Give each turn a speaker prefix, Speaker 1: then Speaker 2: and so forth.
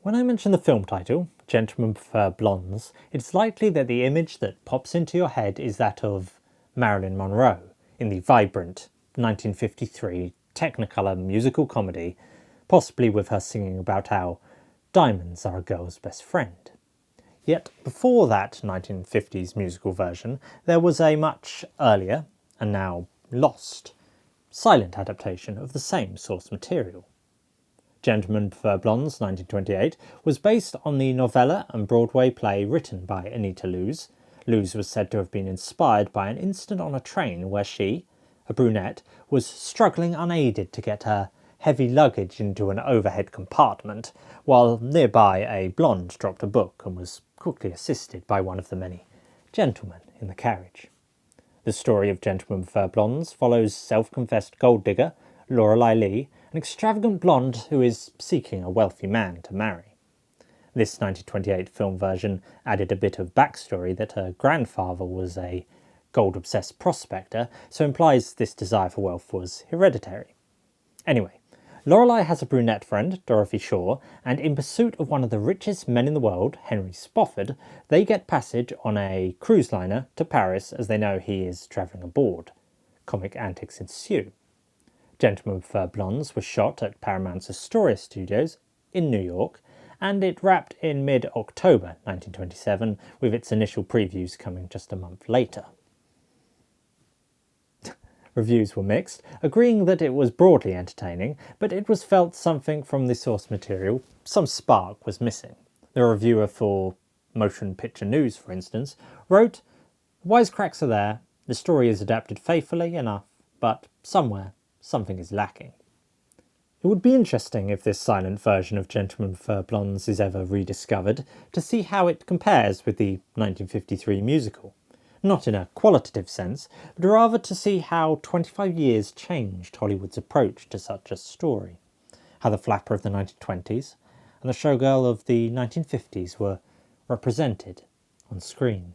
Speaker 1: When I mention the film title, Gentlemen Prefer Blondes, it's likely that the image that pops into your head is that of Marilyn Monroe in the vibrant 1953 Technicolor musical comedy, possibly with her singing about how diamonds are a girl's best friend. Yet before that 1950s musical version, there was a much earlier, and now lost, silent adaptation of the same source material. Gentlemen Prefer Blondes, 1928, was based on the novella and Broadway play written by Anita Loos. Loos was said to have been inspired by an incident on a train where she, a brunette, was struggling unaided to get her heavy luggage into an overhead compartment, while nearby a blonde dropped a book and was quickly assisted by one of the many gentlemen in the carriage. The story of Gentlemen Prefer Blondes follows self-confessed gold digger Lorelei Lee, an extravagant blonde who is seeking a wealthy man to marry. This 1928 film version added a bit of backstory that her grandfather was a gold-obsessed prospector, so implies this desire for wealth was hereditary. Anyway, Lorelei has a brunette friend, Dorothy Shaw, and in pursuit of one of the richest men in the world, Henry Spofford, they get passage on a cruise liner to Paris as they know he is travelling aboard. Comic antics ensue. Gentlemen Prefer Blondes was shot at Paramount's Astoria Studios in New York, and it wrapped in mid-October 1927, with its initial previews coming just a month later. Reviews were mixed, agreeing that it was broadly entertaining, but it was felt something from the source material, some spark, was missing. The reviewer for Motion Picture News, for instance, wrote, "Wisecracks are there, the story is adapted faithfully enough, but somewhere something is lacking." It would be interesting if this silent version of Gentlemen Prefer Blondes is ever rediscovered, to see how it compares with the 1953 musical. Not in a qualitative sense, but rather to see how 25 years changed Hollywood's approach to such a story. How the flapper of the 1920s and the showgirl of the 1950s were represented on screen.